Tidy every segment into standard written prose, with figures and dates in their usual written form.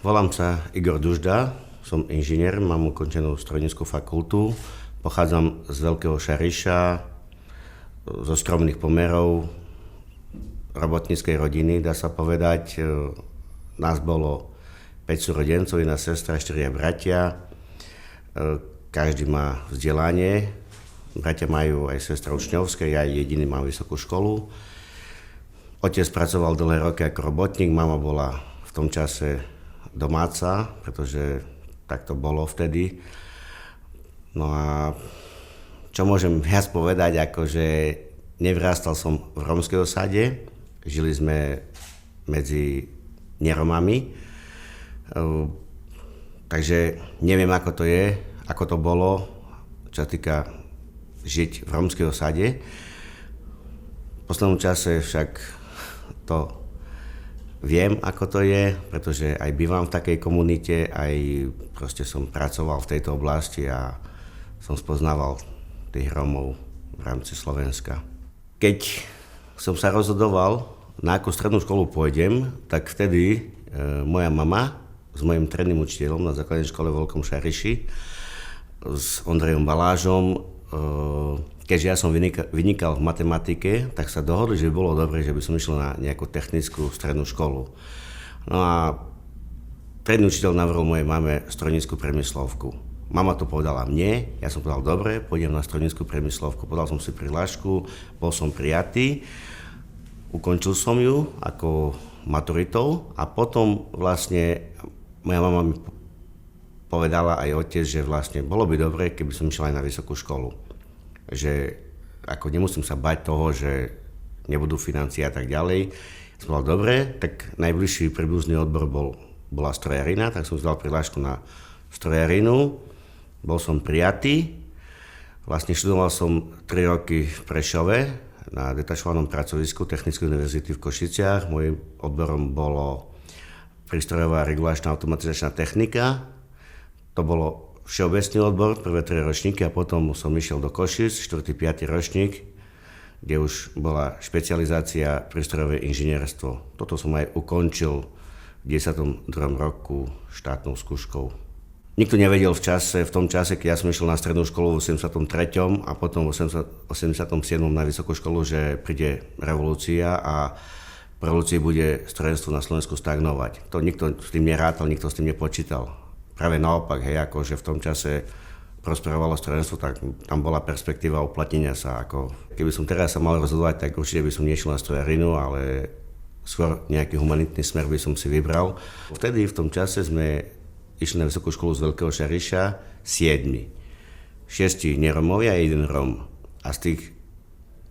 Volám sa Igor Dužda, som inžinier, mám ukončenú strojnícku fakultu, pochádzam z Veľkého Šariša, zo skromných pomerov, robotníckej rodiny, dá sa povedať. Nás bolo 5 súrodencov, jedna sestra, 4 bratia. Každý má vzdelanie. Bratia majú aj sestra učňovské, ja jediný mám vysokú školu. Otec pracoval dlhé roky ako robotník, mama bola v tom čase domáca, pretože tak to bolo vtedy. No a čo môžem viac povedať, akože nevyrástal som v rómskej osade, žili sme medzi neromami, takže neviem, ako to je, ako to bolo, čo sa týka žiť v rómskej osade. V poslednom čase však to viem, ako to je, pretože aj bývam v takej komunite, aj proste som pracoval v tejto oblasti a som spoznával tých Rómov v rámci Slovenska. Keď som sa rozhodoval, na akú strednú školu pôjdem, tak vtedy moja mama s mojím trénnym učiteľom na základnej škole v Veľkom Šariši, s Ondrejom Balážom, keďže ja som vynikal v matematike, tak sa dohodli, že by bolo dobre, že by som išiel na nejakú technickú strednú školu. No a trénny učiteľ navrhol mojej mame strojnícku priemyslovku. Mama to povedala mne, ja som povedal, dobre, pôjdem na strojnícku priemyslovku. Podal som si prihlášku, bol som prijatý, ukončil som ju ako maturitou a potom vlastne moja mama mi povedala aj otec, že vlastne bolo by dobre, keby som išiel aj na vysokú školu. Že ako nemusím sa bať toho, že nebudú financie a tak ďalej. Som povedal, dobre, tak najbližší príbuzný odbor bola strojarina, tak som si dal prihlášku na strojarinu. Bol som prijatý. Vlastne študoval som 3 roky v Prešove na detašovanom pracovisku Technickej univerzity v Košiciach. Mojím odborom bolo prístrojová regulačná automatizačná technika. To bolo všeobecný odbor, prvé 3 ročníky a potom som išiel do Košic, 4. 5. ročník, kde už bola špecializácia prístrojové inžinierstvo. Toto som aj ukončil v 10. roku štátnou skúškou. Nikto nevedel v tom čase, keď ja som išiel na strednú školu v 83. a potom v 87. na vysokú školu, že príde revolúcia a po revolúcii bude strojenstvo na Slovensku stagnovať. To nikto s tým nerátal, nikto s tým nepočítal. Práve naopak, hej, akože v tom čase prosperovalo strojenstvo, tak tam bola perspektíva uplatnenia sa. Keby som teraz sa mal rozhodovať, tak určite by som nešiel na strojarinu, ale skôr nejaký humanitný smer by som si vybral. Vtedy v tom čase sme išli na vysokú školu z Veľkého Šariša 7. 6 neromovia a 1 Rom. A z tých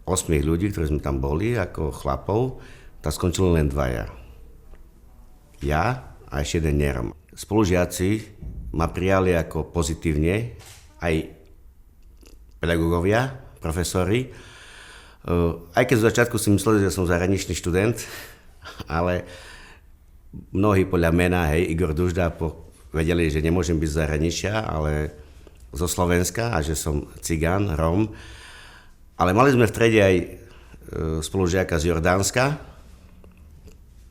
8 ľudí, ktorí sme tam boli, ako chlapov, tak skončilo len 2. Ja a ešte 1 nerom. Spolužiaci ma prijali ako pozitívne, aj pedagógovia, profesori. Aj keď z začiatku si mysleli, že som zahraničný študent, ale mnohí podľa mena, hej, Igor Dužda, vedeli, že nemôžem byť z zahraničia, ale zo Slovenska a že som cigán, Róm. Ale mali sme v triede aj spolužiaka z Jordánska,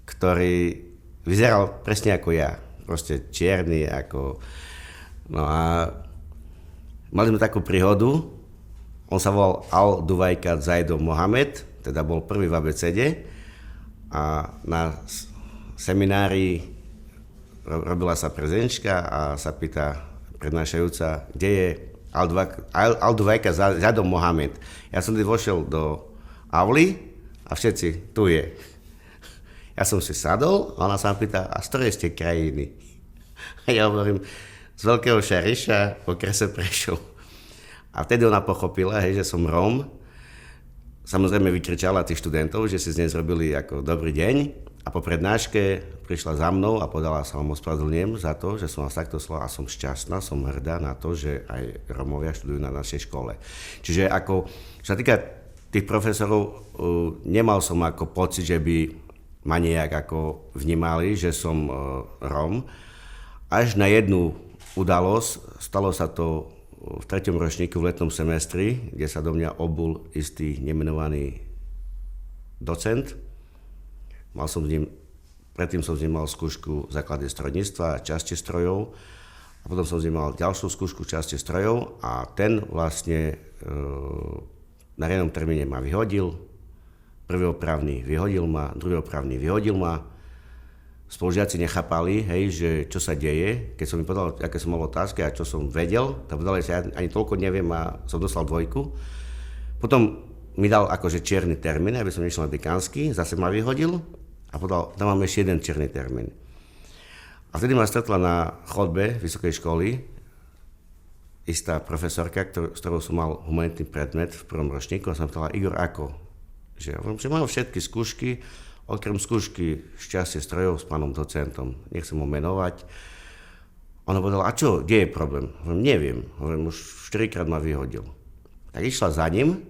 ktorý vyzeral presne ako ja. Proste čierny, ako... No a mali sme takú príhodu. On sa volal Al-Duvajka Zaido Mohamed, teda bol prvý v ABCD. A na seminári robila sa prezenčka a sa pýta prednášajúca, kde je Al-Duvajka Zaido Mohamed. Ja som vošiel do avly a všetci, tu je. Ja som si sadol a ona sa ma pýta, a z ktorej ste krajiny? A ja hovorím, z Veľkého Šariša, v okrese Prešov. A vtedy ona pochopila, hej, že som Róm. Samozrejme vykričala tých študentov, že si z nej zrobili ako dobrý deň. A po prednáške prišla za mnou a podala sa vám ospravedlňujem za to, že som vás takto sloval a som šťastná, som hrdá na to, že aj Rómovia študujú na našej škole. Čiže ako, čo sa týka tých profesorov, nemal som ako pocit, že by ma nejak ako vnímali, že som Róm. Až na jednu udalosť, stalo sa to v 3. ročníku v letnom semestri, kde sa do mňa obul istý nemenovaný docent. Mal som s ním predtým som z nej mal skúšku základnej strojníctva a časti strojov a potom som z nej mal ďalšiu skúšku časti strojov a ten vlastne na riadnom termíne ma vyhodil. Prvý opravný vyhodil ma, druhý opravný vyhodil ma. Spolužiaci nechápali, hej, že čo sa deje. Keď som mi povedal, aké som mal otázky a čo som vedel, tak povedali, že ja ani toľko neviem a som dostal 2. Potom mi dal akože čierny termín, aby som nešiel na dekánsky, zase ma vyhodil a povedal, tam máme ešte jeden čierny termín. A vtedy ma stretla na chodbe vysokej školy istá profesorka, s ktorou som mal humanitný predmet v prvom ročníku a som pýtala, Igor, ako? Že mám všetky skúšky, okrem skúšky šťastie strojov s pánom docentom, nechcem ho menovať. Ona povedala, a čo, kde je problém? Hovorím, neviem, už 4-krát ma vyhodil. Tak išla za ním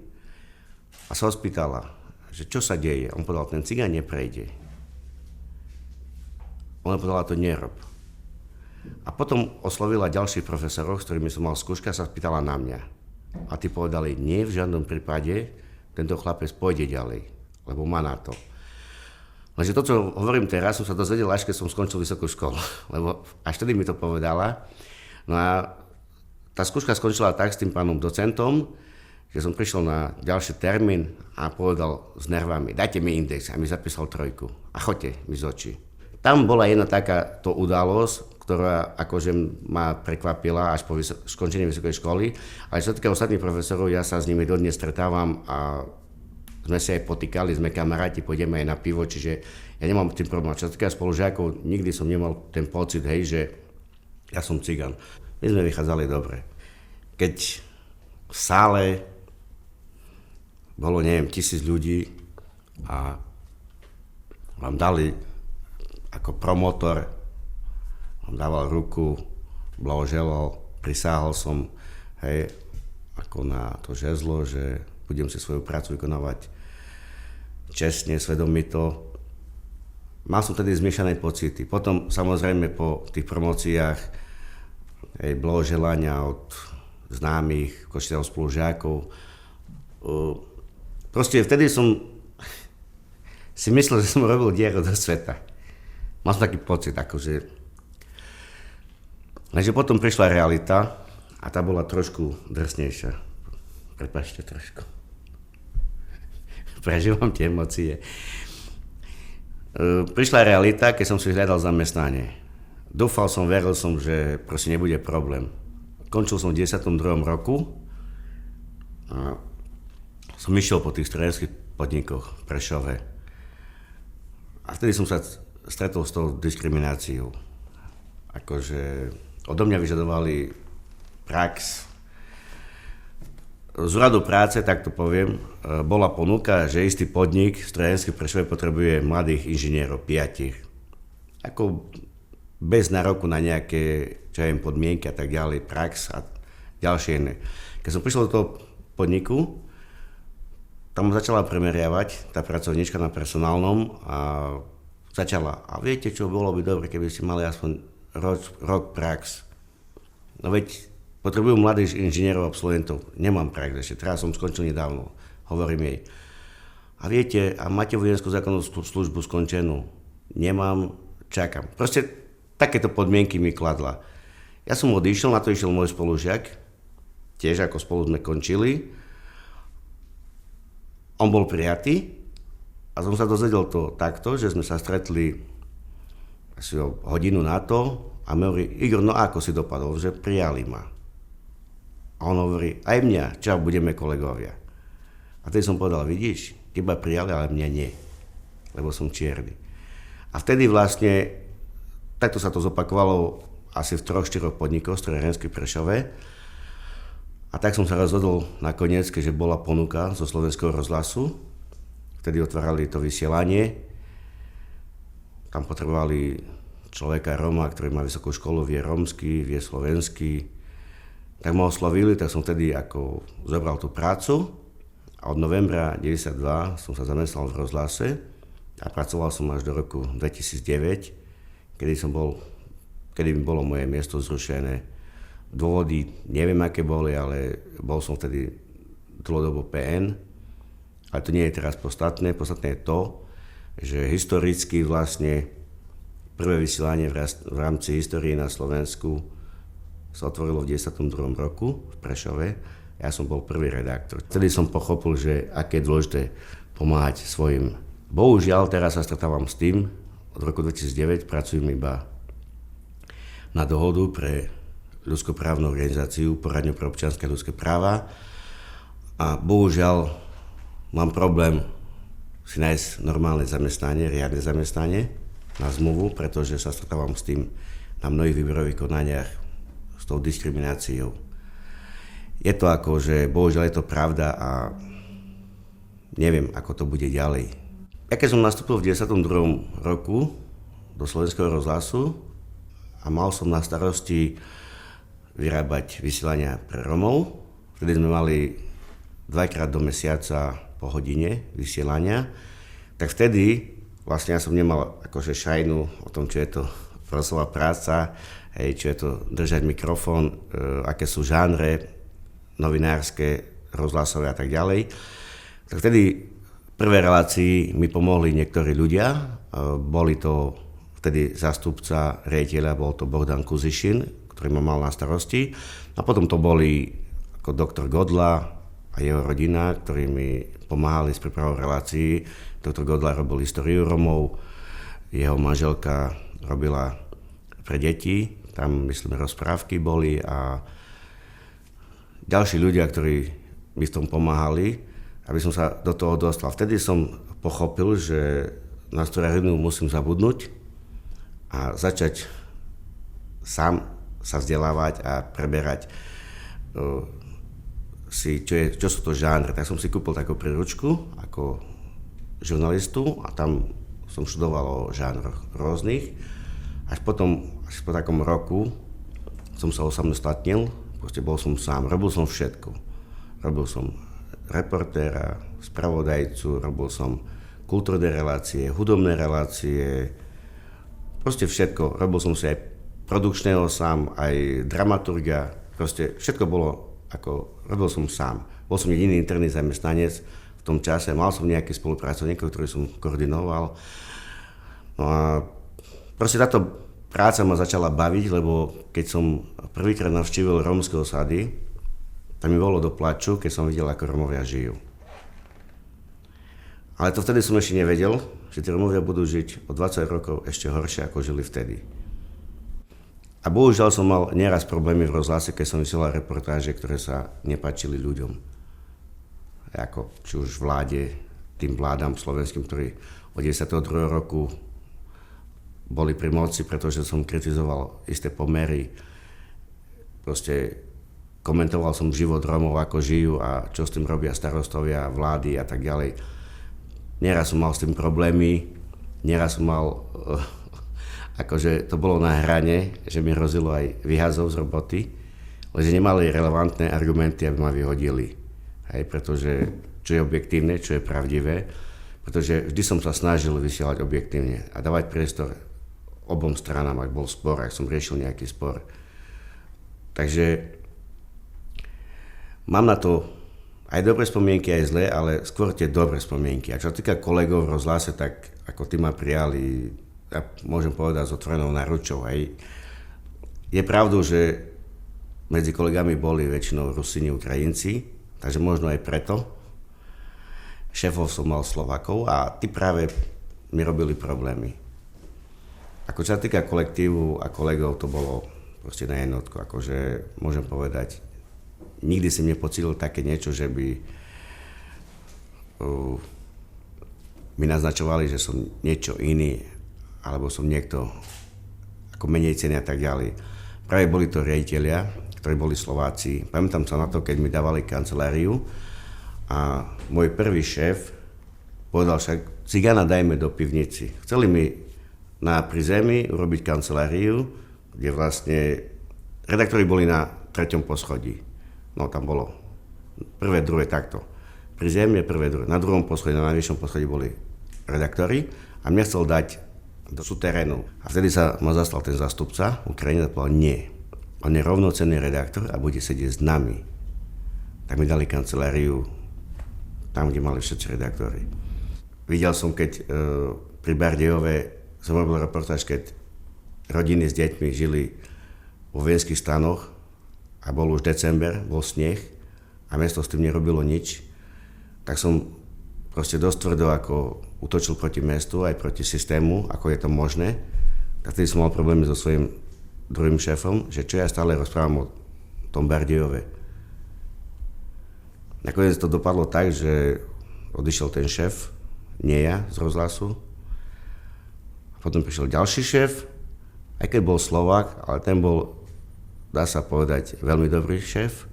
a sa ho spýtala, že čo sa deje. On povedal, ten cigán neprejde. Ona povedala, to nerob. A potom oslovila ďalších profesorov, s ktorými som mal skúška, sa spýtala na mňa. A tí povedali, nie, v žiadnom prípade tento chlapec pôjde ďalej, lebo má na to. Lenže to, čo hovorím teraz, som sa dozvedel, až keď som skončil vysokú školu, lebo až vtedy mi to povedala. No a tá skúška skončila tak s tým pánom docentom, že som prišiel na ďalší termín a povedal s nervami, dajte mi index a mi zapísal 3 a choďte mi z očí. Tam bola jedna takáto udalosť, ktorá akože ma prekvapila až po skončení vysokej školy, ale čo sa týka ostatných profesorov, ja sa s nimi dodnes stretávam a sme sa aj potýkali, sme kamaráti, pôjdeme aj na pivo, čiže ja nemám tým problém. Čo sa týka spolužiakov, nikdy som nemal ten pocit, hej, že ja som cigán. My sme vychádzali dobre. Keď v sále bolo, neviem, 1000 ľudí a vám dali ako promotor, vám dával ruku, blahoželal, prisáhol som, hej, ako na to žezlo, že budem si svoju prácu vykonávať čestne, svedomito. Mal som tedy zmiešané pocity. Potom samozrejme po tých promóciách blahoželania od známych, košťanov spolužiakov. Proste vtedy som si myslel, že som robil dieru do sveta. Mal som taký pocit, akože. Lenže potom prišla realita a tá bola trošku drsnejšia. Prepáčte trošku. Prežívam tie emócie. Prišla realita, keď som si hľadal zamestnanie. Dúfal som, veril som, že proste nebude problém. Končil som v 92. roku a som išiel po tých strojárenských podnikoch v Prešove. A vtedy som sa stretol s tou diskrimináciou. Akože odo mňa vyžadovali prax. Z úradu práce, tak to poviem, bola ponuka, že istý podnik strojárenský v Prešove potrebuje mladých inžinierov, 5. Ako bez nároku na nejaké, čo viem, podmienky a tak ďalej, prax a ďalšie iné. Keď som prišiel do toho podniku, tam začala premeriavať tá pracovníčka na personálnom a začala, a viete čo, bolo by dobre, keby ste mali aspoň rok prax. No veď potrebujú mladých inžinierov, absolventov. Nemám prax ešte, teraz som skončil nedávno, hovorím jej. A viete, a máte vojenskú zákonnú službu skončenú? Nemám, čakám. Proste takéto podmienky mi kladla. Ja som odišiel, na to išiel môj spolužiak, tiež ako spolu sme končili. On bol prijatý a som sa dozvedel to takto, že sme sa stretli asi o hodinu na to a mi hovorí, Igor, no ako si dopadol, že prijali ma. A on hovorí, aj mňa, čau, budeme kolegovia. A tedy som povedal, vidíš, teba prijali, ale mňa nie, lebo som čierny. A vtedy vlastne, takto sa to zopakovalo asi v 3-4 podnikoch strojárenských v Prešove. A tak som sa rozhodol nakoniec, keďže bola ponuka zo Slovenského rozhlasu, vtedy otvárali to vysielanie. Tam potrebovali človeka Roma, ktorý má vysokú školu, vie rómsky, vie slovensky. Tak ma oslovili, tak som vtedy ako zobral tú prácu a od novembra 92 som sa zamestnal v rozhlase a pracoval som až do roku 2009, kedy mi bolo moje miesto zrušené. Dôvody neviem, aké boli, ale bol som vtedy dlhodobo PN. Ale to nie je teraz podstatné. Podstatné je to, že historicky vlastne Prvé vysielanie v rámci histórie na Slovensku sa otvorilo v 92. roku v Prešove. Ja som bol prvý redaktor. Vtedy som pochopil, že aké je dôležité pomáhať svojim. Bohužiaľ, teraz sa stretávam s tým, od roku 2009 pracujem iba na dohodu pre ľudskoprávnu organizáciu, poradňu pre občianske a ľudské práva. A bohužiaľ mám problém si nájsť normálne zamestnanie, riadne zamestnanie na zmluvu, pretože sa stretávam s tým na mnohých výberových konaniach s tou diskrimináciou. Je to ako, že bohužiaľ je to pravda a neviem, ako to bude ďalej. Ja keď som nastúpil v 92. roku do Slovenského rozhlasu a mal som na starosti vyrábať vysielania pre Romov, vtedy sme mali 2-krát do mesiaca po hodine vysielania, tak vtedy vlastne ja som nemal akože šajnu o tom, čo je to prosová práca, čo je to držať mikrofón, aké sú žánre novinárske, rozhlasové a tak ďalej. Tak vtedy v prvej relácii mi pomohli niektorí ľudia. Boli to vtedy zástupca riaditeľa, bol to Bohdan Kuzišin, ktorý ma mal na starosti. A potom to boli ako doktor Godla a jeho rodina, ktorí mi pomáhali s prípravou relácií. Doktor Godla robil históriu Romov, jeho manželka robila pre deti, tam myslím rozprávky boli a ďalší ľudia, ktorí mi v tom pomáhali, aby som sa do toho dostal. Vtedy som pochopil, že na storárinu musím zabudnúť a začať sám sa vzdelávať a preberať si, čo sú to žánre. Tak som si kúpil takú príručku ako žurnalistu a tam som študoval o žánroch rôznych. Až potom, až po takom roku som sa osamostatnil, proste bol som sám, robil som všetko. Robil som reportéra, spravodajcu, robil som kultúrne relácie, hudobné relácie, proste všetko. Robil som si aj produkčného sám, aj dramaturga, proste všetko bolo ako, robil som sám. Bol som jediný interný zamestnanec v tom čase, mal som nejakých spolupracovníkov, ktorých som koordinoval. No a proste táto práca ma začala baviť, lebo keď som prvýkrát navštívil rómske osady, tam mi bolo do plaču, keď som videl, ako Rómovia žijú. Ale to vtedy som ešte nevedel, že tí Rómovia budú žiť o 20 rokov ešte horšie, ako žili vtedy. A bohužiaľ som mal nieraz problémy v rozhlase, keď som vysielal reportáže, ktoré sa nepáčili ľuďom. Ako či už vláde, tým vládam slovenským, ktorí od 92. roku boli pri moci, pretože som kritizoval isté pomery. Proste komentoval som život Rómov, ako žijú a čo s tým robia starostovia, vlády a tak ďalej. Nieraz som mal s tým problémy, nieraz som mal, akože to bolo na hrane, že mi hrozilo aj vyhazov z roboty, lenže nemali relevantné argumenty, aby ma vyhodili. Hej, pretože čo je objektívne, čo je pravdivé, pretože vždy som sa snažil vysielať objektívne a dávať priestor obom stranám, ak bol spor, ak som riešil nejaký spor. Takže mám na to aj dobré spomienky, aj zlé, ale skôr tie dobré spomienky. A čo sa týka kolegov v rozhlase, tak ako tí ma prijali, ja môžem povedať, s otvorenou náručou. Je pravdou, že medzi kolegami boli väčšinou Rusíni, Ukrajinci, takže možno aj preto. Šéfov som mal Slovákov a tí práve mi robili problémy. Ako čo sa týka kolektívu a kolegov, to bolo proste na jednotku. Akože môžem povedať, nikdy som nepocítil také niečo, že by mi naznačovali, že som niečo iný, alebo som niekto ako menej cený a tak ďalej. Práve boli to riaditelia, ktorí boli Slováci. Pamätám sa na to, keď mi dávali kanceláriu a môj prvý šéf povedal však, cigána dajme do pivnici. Chceli mi na prízemí urobiť kanceláriu, kde vlastne redaktori boli na 3. poschodí. No tam bolo prvé, druhé takto. Prízemie, prvé, druhé. Na 2. poschodí, na najvyššom poschodí boli redaktori a mňa chcel dať do súterénu. A vtedy sa ma zastal ten zástupca Ukrajiny a povedal, nie. On je rovnocenný redaktor a bude sedieť s nami. Tak mi dali kanceláriu tam, kde mali všetci redaktori. Videl som, keď pri Bardejove som robil reportáž, keď rodiny s deťmi žili vo vojenských stanoch a bol už december, bol sneh a mesto s tým nerobilo nič, tak som proste dosť tvrdo ako útočil proti mestu, aj proti systému, ako je to možné. Tak vtedy som mal problémy so svojím druhým šéfom, že čo ja stále rozprávam o tom Bardejove. Nakoniec to dopadlo tak, že odišiel ten šéf, nie ja, z rozhlasu. A potom prišiel ďalší šéf, aj keď bol Slovák, ale ten bol, dá sa povedať, veľmi dobrý šéf.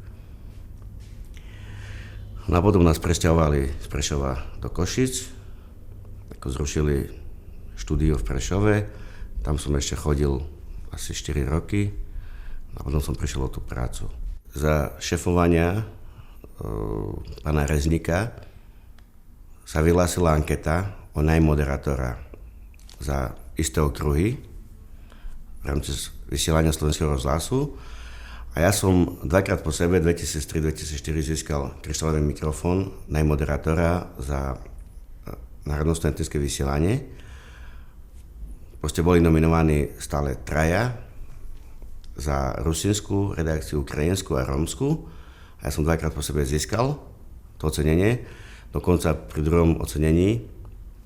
No a potom nás presťahovali z Prešova do Košic, ako zrušili štúdio v Prešove, tam som ešte chodil asi 4 roky a potom som prišiel o tú prácu. Za šefovania pána Reznika sa vyhlásila anketa o najmoderátora za isté okruhy v rámci vysielania Slovenského rozhlasu. A ja som dvakrát po sebe, 2003-2004, získal kryštálový mikrofón najmoderátora za národnostné vysielanie. Proste boli nominovaní stále traja za rusínsku redakciu, ukrajinskú a rómsku. A ja som dvakrát po sebe získal to ocenenie. Dokonca pri druhom ocenení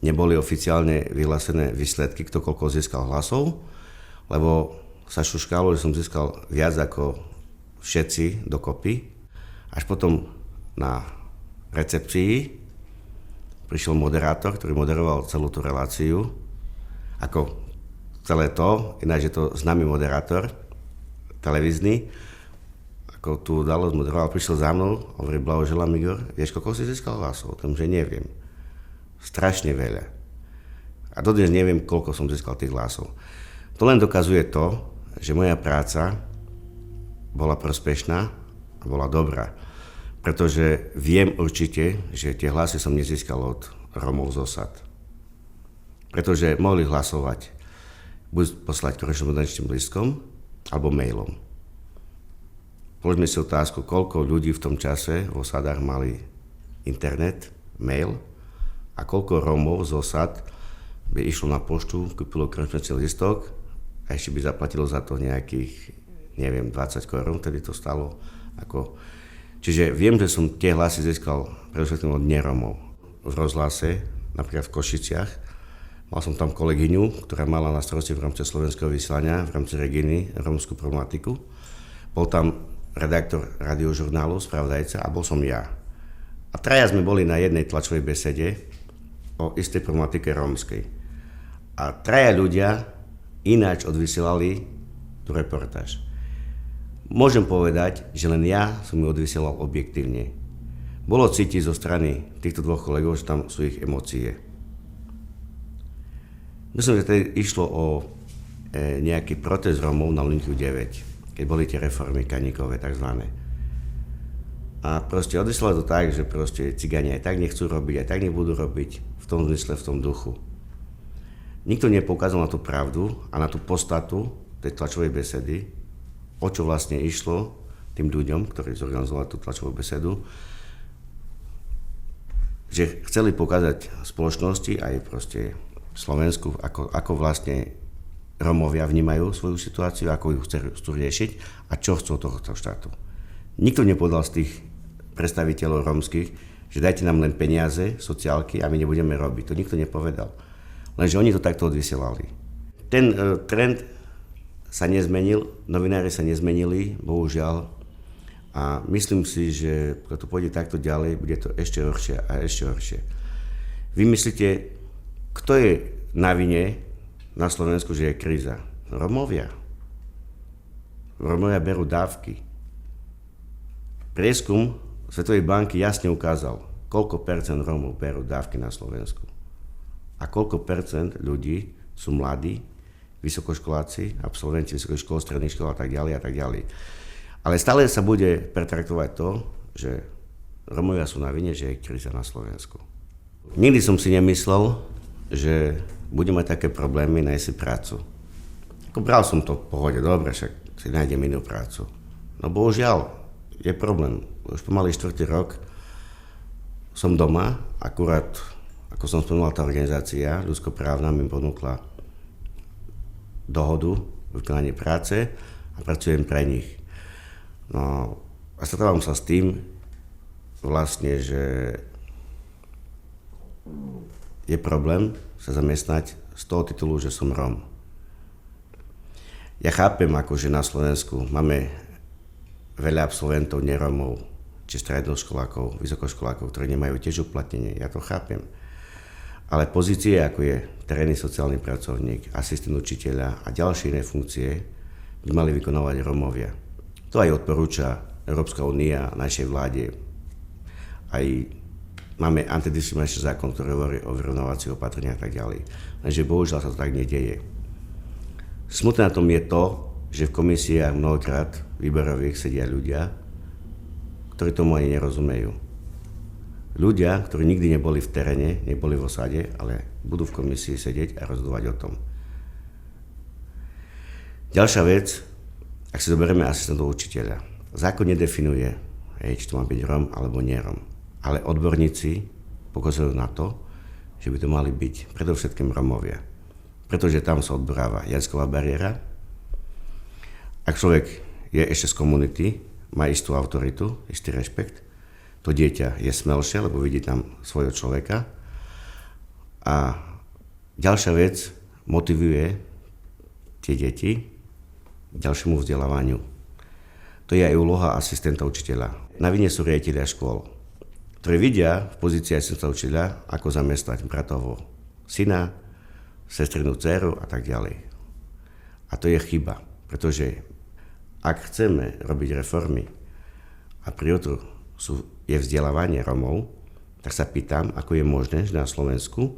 neboli oficiálne vyhlásené výsledky, kto koľko získal hlasov, lebo sa šuškalo, že som získal viac ako všetci dokopy. Až potom na recepcii prišiel moderátor, ktorý moderoval celú tú reláciu. Ako celé to, ináč je to známy moderátor televízny. Ako tú udalosť moderoval, prišiel za mnou, hovorí, blahoželám Igor, vieš, koľko si získal hlasov? O tom, že neviem. Strašne veľa. A dodnes neviem, koľko som získal tých hlasov. To len dokazuje to, že moja práca bola prospešná a bola dobrá. Pretože viem určite, že tie hlasy som nezískal od Rómov z osad. Pretože mohli hlasovať buď poslať korešpondenčným listom, alebo mailom. Položme si otázku, koľko ľudí v tom čase v osadách mali internet, mail a koľko Rómov z osad by išlo na poštu, kúpilo korešpondenčný listok a ešte by zaplatilo za to nejakých, neviem, 20 korún, vtedy to stalo. Čiže viem, že som tie hlasy získal predovšetkým od neromov. V rozhlase, napríklad v Košiciach, mal som tam kolegyňu, ktorá mala na starosti v rámci slovenského vysielania, v rámci Reginy, rómskú problematiku. Bol tam redaktor radiožurnálu, spravodajca a bol som ja. A traja sme boli na jednej tlačovej besede o istej problematike rómskej. A traja ľudia ináč odvysielali tú reportáž. Môžem povedať, že len ja som ju odvysielal objektívne. Bolo cítiť zo strany týchto dvoch kolegov, že tam sú ich emócie. Myslím, že tedy išlo o nejaký protest Rómov na Linku 9, keď boli tie reformy kaníkové takzvané. A proste odvysielali to tak, že proste cigáni aj tak nechcú robiť, aj tak nebudú robiť, v tom zmysle, v tom duchu. Nikto nepoukázal na tú pravdu a na tú podstatu tej tlačovej besedy, o čo vlastne išlo tým ľuďom, ktorí zorganizovali tú tlačovú besedu, že chceli pokázať spoločnosti aj proste Slovensku, ako vlastne Rómovia vnímajú svoju situáciu, ako ju chcú riešiť a čo chcú od tohto štátu. Nikto nepovedal z tých predstaviteľov rómskych, že dajte nám len peniaze, sociálky a my nebudeme robiť. To nikto nepovedal. Lenže oni to takto odvysielali. Ten trend sa nezmenil, novinári sa nezmenili, bohužiaľ. A myslím si, že keď to pôjde takto ďalej, bude to ešte horšie a ešte horšie. Vy myslíte, kto je na vine na Slovensku, že je kríza? Rómovia. Rómovia berú dávky. Prieskum Svetovej banky jasne ukázal, koľko percent Rómov berú dávky na Slovensku. A koľko percent ľudí sú mladí, vysokoškoláci, absolventi vysokých škôl, stredných škôl a tak ďalej a tak ďalej. Ale stále sa bude pretraktovať to, že Rómovia sú na vine, že je kríza na Slovensku. Nikdy som si nemyslel, že budem mať také problémy nájsť si prácu. Bral som to v pohode, dobre, však si nájdem inú prácu. No bohužiaľ, je problém. Už pomaly 4. rok som doma, akurát, ako som spomínal, tá organizácia ľudskoprávna mi ponúkla dohodu vykonanie práce a pracujem pre nich. No a stretávam sa s tým vlastne, že je problém sa zamestnať z toho titulu, že som Róm. Ja chápem, akože na Slovensku máme veľa absolventov neromov, či stredoškolákov, vysokoškolákov, ktorí nemajú tiež uplatnenie. Ja to chápem. Ale pozície, ako je terénny sociálny pracovník, asistent učiteľa a ďalšie iné funkcie, by mali vykonávať Rómovia. To aj odporúča Európska únia našej vláde. Aj máme antidiskriminačný zákon, ktorý hovorí o vyrovnávacích opatreniach a tak ďalej. Lenže bohužiaľ sa to tak nedieje. Smutné na tom je to, že v komisiách mnohokrát výberových sedia ľudia, ktorí tomu ani nerozumejú. Ľudia, ktorí nikdy neboli v teréne, neboli v osade, ale budú v komisii sedieť a rozhodovať o tom. Ďalšia vec, ak si zoberieme asistentov učiteľa. Zákon nedefinuje, či to má byť Róm alebo nie Róm. Ale odborníci pokazujú na to, že by to mali byť predovšetkým Rómovia. Pretože tam sa odboráva jazyková bariéra. Ak človek je ešte z komunity, má istú autoritu, istý rešpekt, to dieťa je smelšie, lebo vidí tam svojho človeka. A ďalšia vec motivuje tie deti k ďalšiemu vzdelávaniu. To je aj úloha asistenta učiteľa. Na vine sú riaditelia škôl, ktorí vidia v pozícii asistenta učiteľa, ako zamestnať bratovho syna, sestrinu dceru a tak ďalej. A to je chyba, pretože ak chceme robiť reformy a prioritou je vzdelávanie Rómov, tak sa pýtam, ako je možné, že na Slovensku,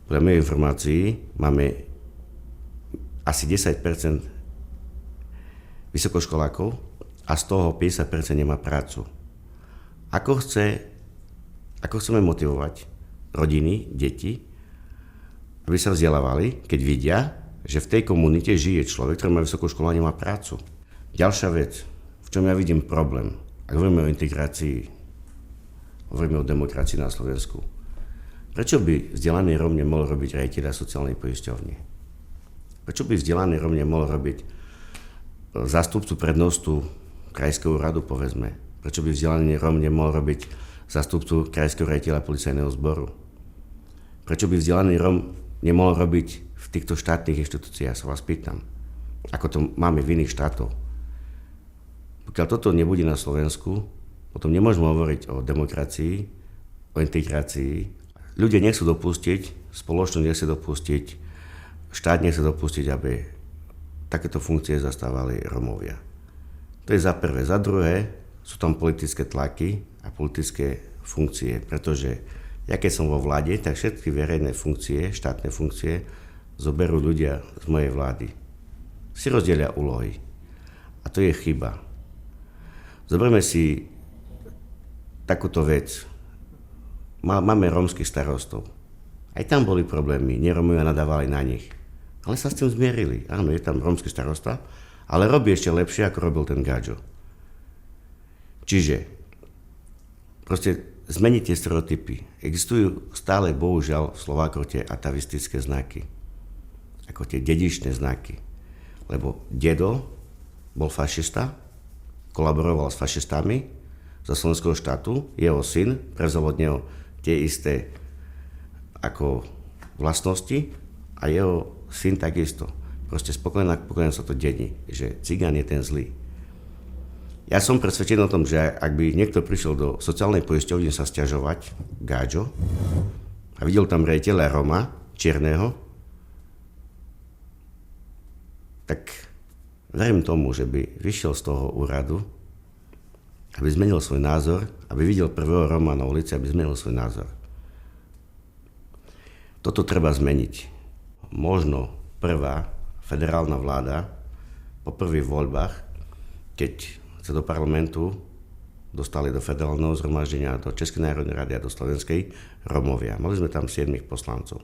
podľa mojej informácií, máme asi 10% vysokoškolákov a z toho 50% nemá prácu. Ako chceme motivovať rodiny, deti, aby sa vzdelávali, keď vidia, že v tej komunite žije človek, ktorý má vysokú školu a nemá prácu. Ďalšia vec, v čom ja vidím problém, ak hovoríme o integrácii, hovoríme o demokracii na Slovensku. Prečo by vzdelaný Róm nemohol robiť riaditeľa sociálnej poisťovne? Prečo by vzdelaný Róm nemohol robiť zástupcu prednostu krajského úradu, povedzme? Prečo by vzdelaný Róm nemohol robiť zástupcu krajského riaditeľa policajného zboru? Prečo by vzdelaný Róm nemohol robiť v týchto štátnych inštitúciách, sa vás pýtam. Ako to máme v iných štátoch. Pokiaľ toto nebude na Slovensku, potom nemôžeme hovoriť o demokracii, o integrácii. Ľudia nechcú dopustiť, spoločnosť nechce dopustiť, štát nechce dopustiť, aby takéto funkcie zastávali Rómovia. To je za prvé. Za druhé sú tam politické tlaky a politické funkcie, pretože ja keď som vo vláde, tak všetky verejné funkcie, štátne funkcie zoberú ľudia z mojej vlády. Si rozdelia úlohy. A to je chyba. Zoberme si takúto vec. Máme rómskych starostov. Aj tam boli problémy, nerómovia nadávali na nich. Ale sa s tým zmierili. Áno, je tam rómsky starosta, ale robí ešte lepšie, ako robil ten Gadžo. Čiže proste zmeniť tie stereotypy. Existujú stále, bohužiaľ, v Slovákoch tie atavistické znaky. Ako tie dedičné znaky. Lebo dedo bol fašista, kolaboroval s fašistami zo slovenského štátu, jeho syn prevzal od neho tie isté ako vlastnosti a jeho syn takisto. Proste spokojne sa to dedí, že cigán je ten zlý. Ja som presvedčený o tom, že ak by niekto prišiel do sociálnej poisťovne sa sťažovať, Gadžo, a videl tam riaditeľa Roma, čierneho, tak verím tomu, že by vyšiel z toho úradu, aby zmenil svoj názor, aby videl prvého Roma na ulici, aby zmenil svoj názor. Toto treba zmeniť. Možno prvá federálna vláda po prvých voľbách, keď sa do parlamentu dostali do federálneho zhromaždenia, do Českej národnej rady a do Slovenskej Rómovia. Mali sme tam 7 poslancov.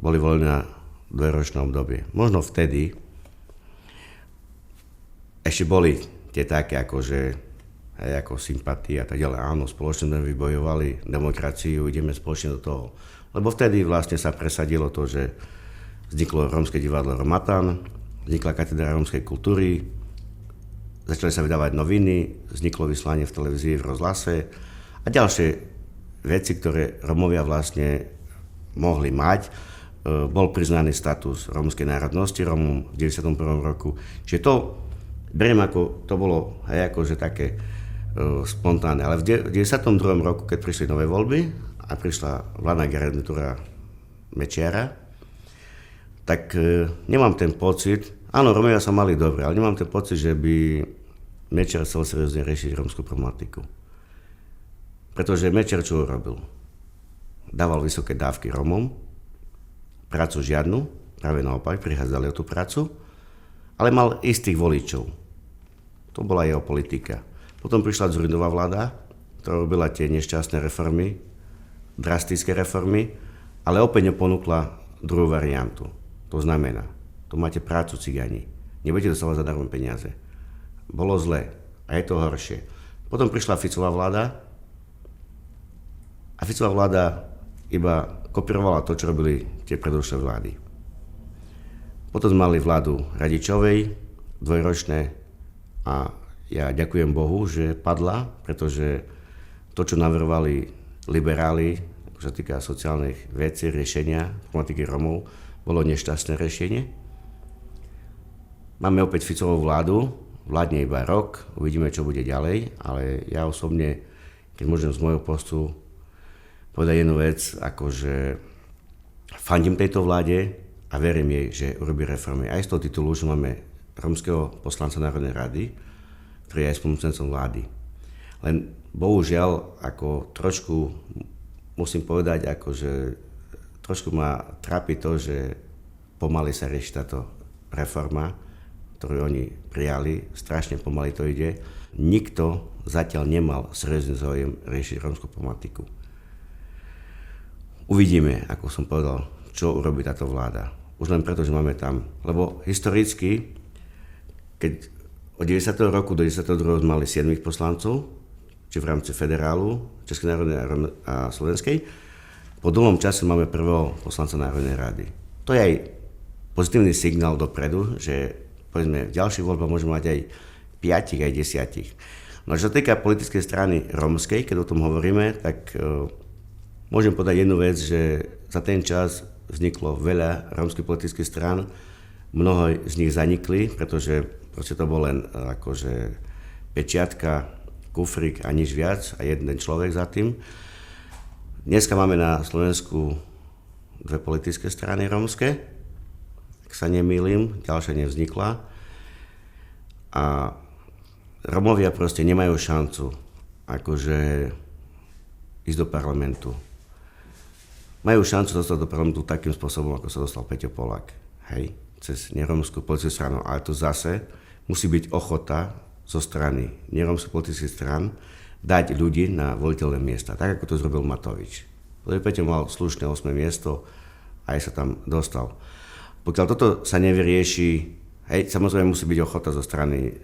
Boli voľní na 2-ročné obdobie. Možno vtedy ešte boli tie také ako sympatie a tak ďalej. Áno, spoločne sme vybojovali demokraciu, ideme spoločne do toho. Lebo vtedy vlastne sa presadilo to, že vzniklo rómske divadlo Romatan, vznikla katedra rómskej kultúry, začali sa vydávať noviny, vzniklo vyslanie v televízii, v rozhlase a ďalšie veci, ktoré Rómovia vlastne mohli mať. Bol priznaný status rómskej národnosti Rómom v 91. roku. Čiže to beriem ako, to bolo akože také spontánne. Ale v 92. roku, keď prišli nové voľby a prišla vládna garnitúra Mečiara, tak nemám ten pocit, áno, Rómovia sa mali dobre, ale nemám ten pocit, že by Mečiar chcel seriózne riešiť rómskú problematiku. Pretože Mečiar čo urobil? Dával vysoké dávky Rómom, prácu žiadnu, práve naopak, prichádzali o tú prácu, ale mal istých voličov. To bola jeho politika. Potom prišla Dzurindová vláda, ktorá robila tie nešťastné reformy, drastické reformy, ale opäť neponúkla druhú variantu. To znamená, tu máte prácu cigáni, nebudete dostávať zadarmo peniaze. Bolo zle a je to horšie. Potom prišla Ficová vláda a Ficová vláda iba kopírovala to, čo robili tie predošlé vlády. Potom sme mali vládu Radičovej, dvojročné, a ja ďakujem Bohu, že padla, pretože to, čo navrhovali liberáli, ako sa týka sociálnych vecí, riešenia, problematiky Rómov, bolo nešťastné riešenie. Máme opäť Ficovú vládu, vládne iba rok, uvidíme, čo bude ďalej, ale ja osobne, keď môžem z môjho postu povedať jednu vec, akože fandím tejto vláde a verím jej, že urobí reformy. Aj z toho titulu, že máme rómskeho poslanca Národnej rady, ktorý je aj spolumocnencom vlády. Len bohužiaľ, ako trošku, musím povedať, akože trošku ma trápi to, že pomaly sa rieši táto reforma, ktorú oni prijali, strašne pomaly to ide. Nikto zatiaľ nemal seriózny záujem riešiť rómsku problematiku. Uvidíme, ako som povedal, čo urobí táto vláda. Už len preto, že máme tam, lebo historicky, keď od 90. roku do 92. mali 7 poslancov, či v rámci federálu, Českej národnej a Slovenskej, po dlhom čase máme prvého poslanca Národnej rady. To je aj pozitívny signál dopredu, že povedzme, v ďalších voľbách môžeme mať aj 5, aj 10. No a čo sa týka politickej strany rómskej, keď o tom hovoríme, tak môžem povedať jednu vec, že za ten čas vzniklo veľa rómskych politických strán, mnoho z nich zanikli, pretože proste to bol len akože pečiatka, kufrík a nič viac a jeden človek za tým. Dneska máme na Slovensku 2 politické strany rómske, ak sa nemýlim, ďalšia nevznikla a Rómovia proste nemajú šancu akože ísť do parlamentu. Majú šancu dostať do parlamentu takým spôsobom, ako sa dostal Peťo Polák, hej, cez nerómskú politickú stranu, ale to zase musí byť ochota zo strany nerómskych politických strán dať ľudí na voliteľné miesta, tak ako to zrobil Matovič. Peťo mal slušné 8. miesto a aj sa tam dostal. Pokiaľ toto sa nevyrieši, hej, samozrejme musí byť ochota zo strany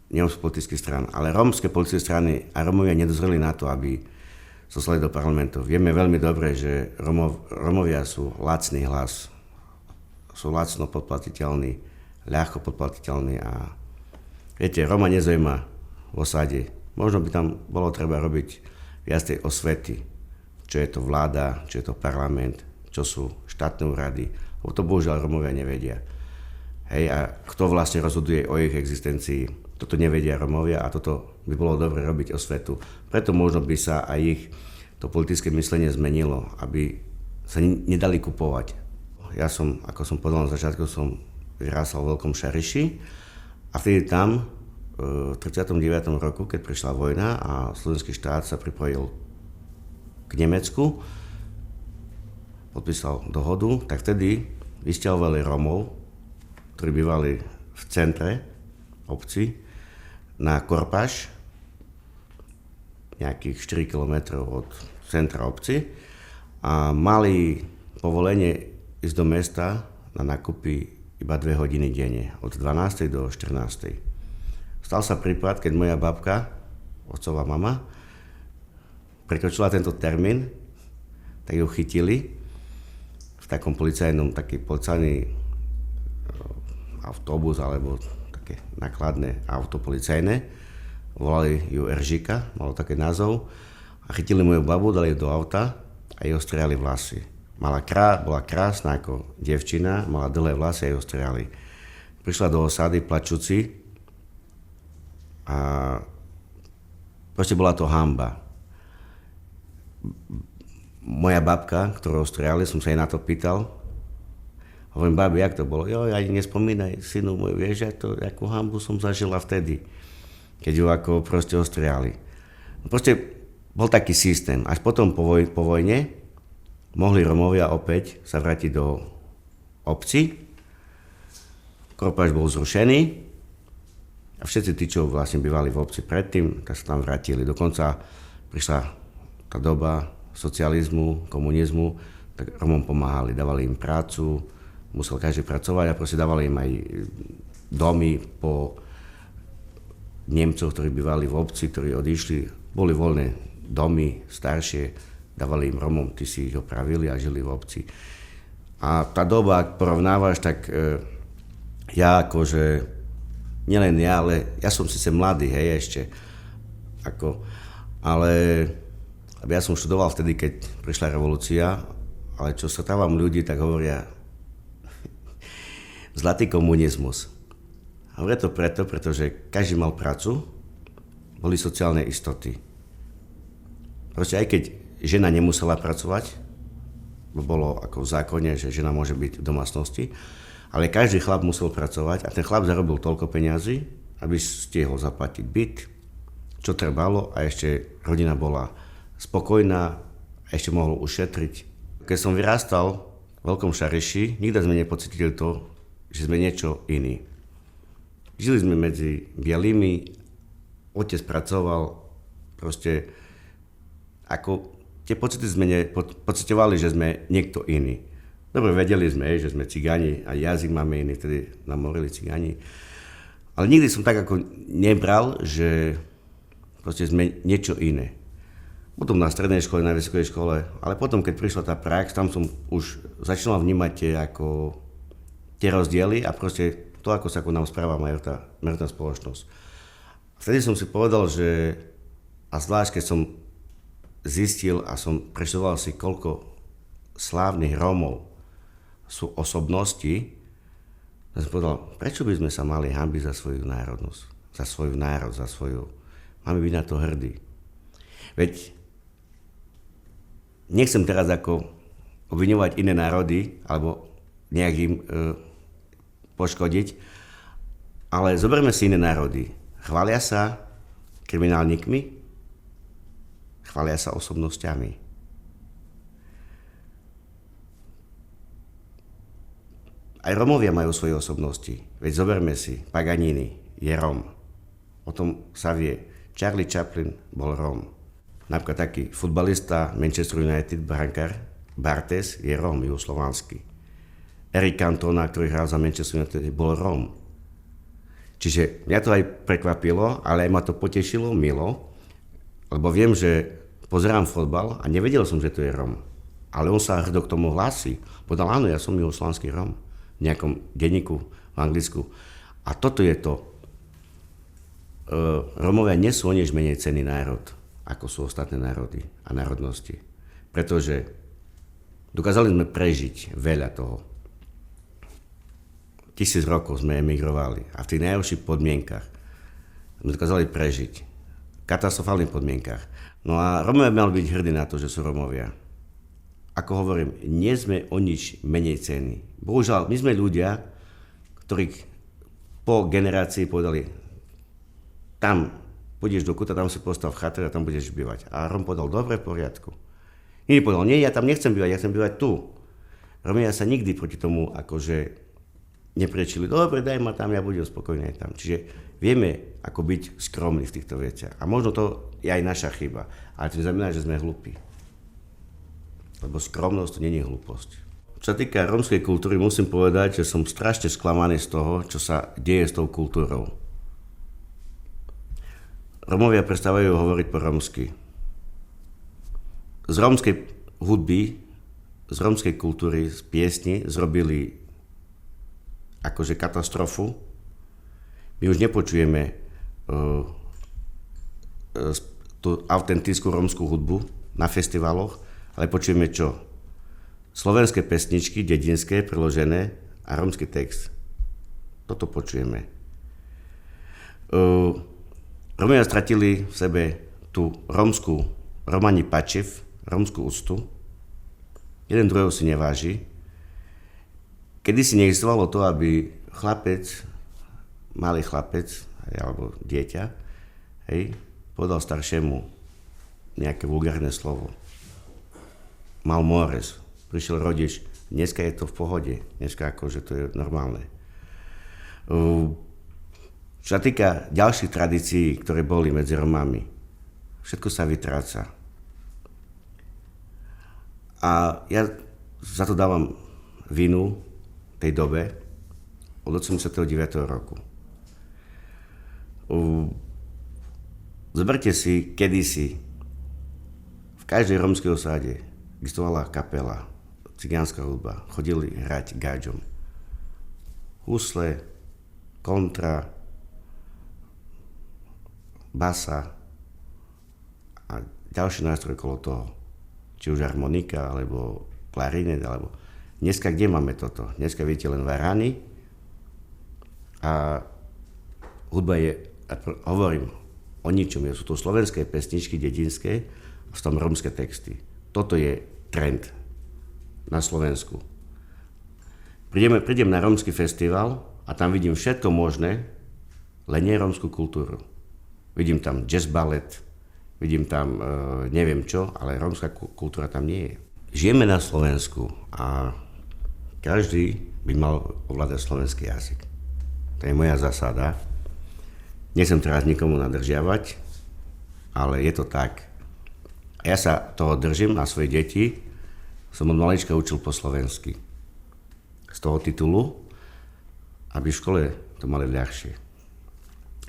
nerómskych politických strán, ale rómske politické strany a Rómovia nedozreli na to, aby zoslali do parlamentu. Vieme veľmi dobre, že Rómovia sú lacný hlas, sú lacno podplatiteľní, ľahko podplatiteľní a viete, Róma nezaujíma v osade. Možno by tam bolo treba robiť viac tej osvety, čo je to vláda, čo je to parlament, čo sú štátne úrady, lebo to bohužiaľ Rómovia nevedia. Hej, a kto vlastne rozhoduje o ich existencii, toto nevedia Rómovia a toto by bolo dobre robiť osvetu. Preto možno by sa aj ich to politické myslenie zmenilo, aby sa nedali kupovať. Ja som, ako som povedal na začiatku, som vyrástal v Veľkom Šariši a vtedy tam v 39. roku, keď prišla vojna a slovenský štát sa pripojil k Nemecku, podpísal dohodu, tak vtedy vysťahovali Rómov, ktorí bývali v centre obci, na Korpaš, nejakých 4 km od centra obci a mali povolenie ísť do mesta na nákupy iba 2 hodiny denne, od 12. do 14. Stal sa prípad, keď moja babka, otcová mama, prekročila tento termín, tak ju chytili v takom policajnom, taký policajný autobus alebo také nákladné auto policajné. Volali ju Eržika, malo také názov. A chytili moju babu, dali ju do auta a jej ostriali vlasy. Bola krásna ako dievčina, mala dlhé vlasy a jej ostriali. Prišla do osady plačúci a proste bola to hanba. Moja babka, ktorú ostriali, som sa jej na to pýtal. Hovorím, babi, jak to bolo? Jo, ani nespomínaj, synu môj, vieš, akú hanbu som zažila vtedy, keď ju ako proste ostriali. Proste bol taký systém. Až potom po vojne mohli Romovia opäť sa vrátiť do obci. Kropáč bol zrušený a všetci tí, čo vlastne bývali v obci predtým, tak sa tam vrátili. Dokonca prišla tá doba socializmu, komunizmu, tak Romom pomáhali, dávali im prácu, musel každý pracovať a proste dávali im aj domy po Nemcov, ktorí bývali v obci, ktorí odišli, boli voľné domy staršie, dávali im Romom, tí si ich opravili a žili v obci. A tá doba, ak porovnávaš, tak ja akože, nielen ja, ale ja som síce mladý, hej, ešte, ale ja som študoval vtedy, keď prišla revolúcia, ale čo stretávam ľudí, tak hovoria zlatý komunizmus. Hovoria to pretože každý mal prácu, boli sociálne istoty. Proste aj keď žena nemusela pracovať, bolo ako v zákone, že žena môže byť v domácnosti, ale každý chlap musel pracovať a ten chlap zarobil toľko peňazí, aby stihol zaplatiť byt, čo trebalo a ešte rodina bola spokojná a ešte mohol ušetriť. Keď som vyrástal v Veľkom Šariši, nikdy sme nepocítili to, že sme niečo iní. Žili sme medzi bielými, otec pracoval, proste ako tie pocity sme pocitovali, že sme niekto iný. Dobre, vedeli sme, že sme cigáni a jazyk máme iný, vtedy nám hovorili cigáni. Ale nikdy som tak ako nebral, že proste sme niečo iné. Potom na strednej škole, na vysokej škole, ale potom, keď prišla tá prax, tam som už začal vnímať tie rozdiely a proste to, ako sa ako nám správa majoritná spoločnosť. Vtedy som si povedal, že a zvlášť, keď som zistil a som preštudoval si, koľko slávnych Rómov sú osobnosti, tak som povedal, prečo by sme sa mali hanbiť za svoju národnosť, za svoj národ, máme byť na to hrdí. Veď nechcem teraz ako obviňovať iné národy, alebo nejak im poškodiť, ale zoberme si iné národy. Chvália sa kriminálnikmi, chvália sa osobnosťami. Aj Romovia majú svoje osobnosti. Veď zoberme si, Paganini je Rom. O tom sa vie. Charlie Chaplin bol Rom. Napríklad taký futbalista Manchester United, brankár Bartes, je Rom, juhoslovanský. Eric Cantona, ktorý hral za Manchester United, bol Rom. Čiže mňa to aj prekvapilo, ale aj ma to potešilo milo, lebo viem, že pozerám fotbal a nevedel som, že to je Rom. Ale on sa hrdo k tomu hlási. Povedal, áno, ja som juhoslovanský Rom. V nejakom denníku v Anglicku. A toto je to. Romovia nie sú o nič menej cenný národ, ako sú ostatné národy a národnosti. Pretože dokázali sme prežiť veľa toho. 1000 rokov sme emigrovali a v tých najhorších podmienkach sme dokázali prežiť. V katastrofálnych podmienkach. No a Romovia mali byť hrdí na to, že sú Romovia. Ako hovorím, nie sme o nič menej cenní. Bohužiaľ, my sme ľudia, ktorých po generácii povedali, tam pôjdeš do kúta, tam si postav chater a tam budeš bývať. A Rom povedal, dobre, v poriadku. Iný povedal, nie, ja tam nechcem bývať, ja chcem bývať tu. Romovia sa nikdy proti tomu akože neprečili, dobre, daj ma tam, ja budem spokojný tam. Čiže vieme, ako byť skromní v týchto veciach. A možno to je aj naša chyba, ale to neznamená, že sme hlúpi. Lebo skromnosť to nie je hlúposť. Čo sa týka rómskej kultúry, musím povedať, že som strašne sklamaný z toho, čo sa deje s tou kultúrou. Rómovia prestávajú hovoriť po rómsky. Z rómskej hudby, z rómskej kultúry, z piesni zrobili akože katastrofu. My už nepočujeme tú autentickú rómskú hudbu na festivaloch, ale počujeme čo? Slovenské pesničky, dedinské, preložené a rómsky text. Toto počujeme. Rómovia stratili v sebe tú Romani Pačev, rómsku úctu. Jeden druhého si neváži. Kedy si neexistovalo to, aby malý chlapec, alebo dieťa, povedal staršiemu nejaké vulgárne slovo. Mal mores, prišiel rodič, dneska je to v pohode, dneska akože to je normálne. Čo sa týka ďalších tradícií, ktoré boli medzi Romami, všetko sa vytráca. A ja za to dávam vinu tej dobe od 89. roku. Zoberte si, kedysi v každej rómskej osade existovala kapela, cigánska hudba, chodili hrať gáďom. Husle, kontra, basa a ďalší nástroj okolo toho. Či už harmonika, alebo klarinet, alebo... Dneska kde máme toto? Dneska vidíte len varhany a hudba je, hovorím o ničom, sú to slovenské pesničky, dedinské a sú tam rómske texty. Toto je trend na Slovensku. Prídem na rómsky festival a tam vidím všetko možné, len nie rómsku kultúru. Vidím tam jazz ballet, vidím tam neviem čo, ale rómska kultúra tam nie je. Žijeme na Slovensku a každý by mal ovládať slovenský jazyk. To je moja zásada. Nechcem teraz nikomu nadržiavať, ale je to tak. A ja sa toho držím na svoje deti. Som od malička učil po slovensky. Z toho titulu, aby v škole to mali ľahšie.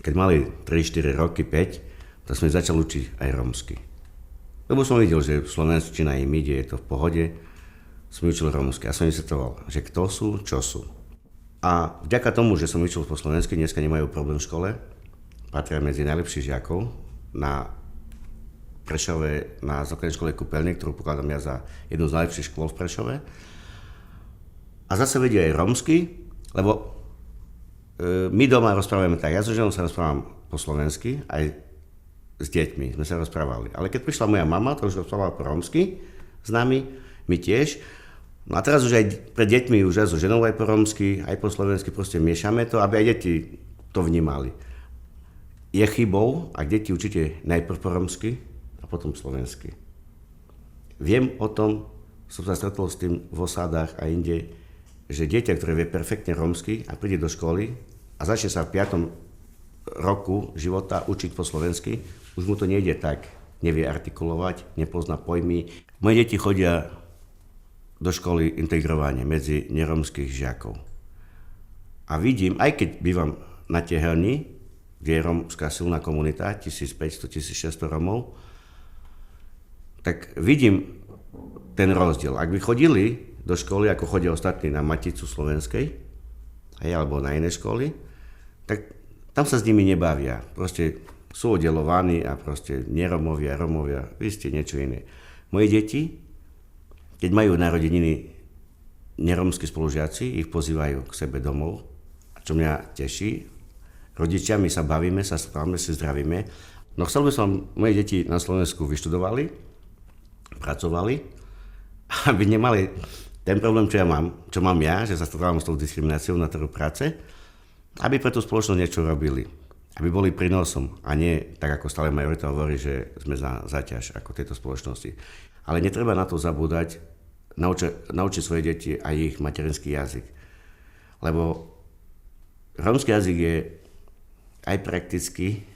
Keď mali 3-4 roky, 5, tak som ich začal učiť aj rómsky. Lebo som videl, že slovenčina im ide, je to v pohode. Som učil rómsky a som vysvetoval, že kto sú, čo sú. A vďaka tomu, že som učil po slovensky, dneska nemajú problém v škole. Patria medzi najlepších žiakov na Prešove, na základnej škole Kúpeľne, ktorú pokladám ja za jednu z najlepších škôl v Prešove. A zase vedia aj rómsky, lebo my doma rozprávame tak. Ja so ženou sa rozprávam po slovensky, aj s deťmi sme sa rozprávali. Ale keď prišla moja mama, to už rozprávala po rómsky s nami, my tiež. No a teraz už aj pred deťmi, už aj so ženou aj po rómsky, aj po slovensky, proste miešame to, aby aj deti to vnímali. Je chybou, ak deti učíte najprv po rómsky a potom slovensky. Viem o tom, som sa stretol s tým v osádach a inde, že dieťa, ktoré vie perfektne rómsky a príde do školy a začne sa v 5. roku života učiť po slovensky, už mu to nejde tak. Nevie artikulovať, nepozná pojmy. Moje deti chodia do školy integrovane medzi nerómskych žiakov. A vidím, aj keď bývam na Tehelni, kde je rómska silná komunita, 1500-1600 Rómov, tak vidím ten rozdiel. Ak by chodili do školy, ako chodia ostatní na Maticu slovenskej, alebo na iné školy, tak tam sa s nimi nebavia. Proste sú oddelovaní a proste neromovia, romovia, vy ste niečo iné. Moje deti, keď majú narodeniny neromskí spolužiaci, ich pozývajú k sebe domov, čo mňa teší. Rodičia, my sa bavíme, sa správame, si zdravíme. No chcel by som, moje deti na Slovensku vyštudovali, pracovali, aby nemali ten problém, čo mám ja, že sa stretávam s tou diskrimináciou na trhu práce, aby pre tú spoločnosť niečo robili. Aby boli prínosom a nie tak, ako stále majorita hovorí, že sme za záťaž ako tejto spoločnosti. Ale netreba na to zabúdať, naučiť svoje deti aj ich materinský jazyk. Lebo rómsky jazyk je aj prakticky,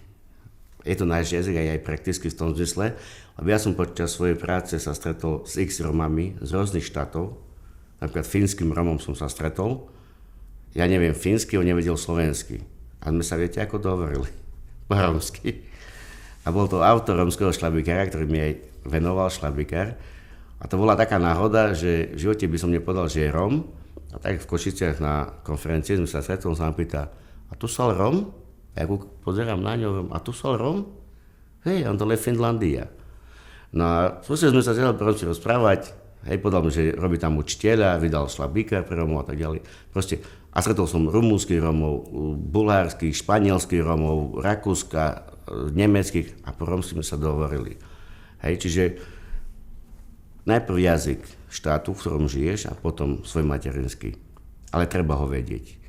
je to náš jazyk aj prakticky v tom zmysle, lebo ja som počas svojej práce sa stretol s x Romami z rôznych štátov, napríklad fínskym Romom som sa stretol, ja neviem fínsky, on nevedel slovensky. A sme sa, viete, ako to hovorili? Po rómsky. A bol to autor rómskeho šlabikára, ktorý mi aj venoval šlabikár. A to bola taká náhoda, že v živote by som nepovedal, že je Róm, A tak v Košiciach na konferencii sme sa stretli, on sa ma pýta, a tu sol Rom? Ja pozerám na ňo, a tu sol Rom? Hej, on to je Finlandia. No a skúsili sme sa celé rozprávať, hej, povedal mi, že robí tam učiteľa, vydal šlabíka pre Romov a tak ďalej. Proste, a stretol som rumúnskych Romov, bulhárskych, španielských Romov, rakúska, nemeckých a po romsky sme sa dohovorili. Hej, čiže najprv jazyk štátu, v ktorom žiješ a potom svoj materinský. Ale treba ho vedieť.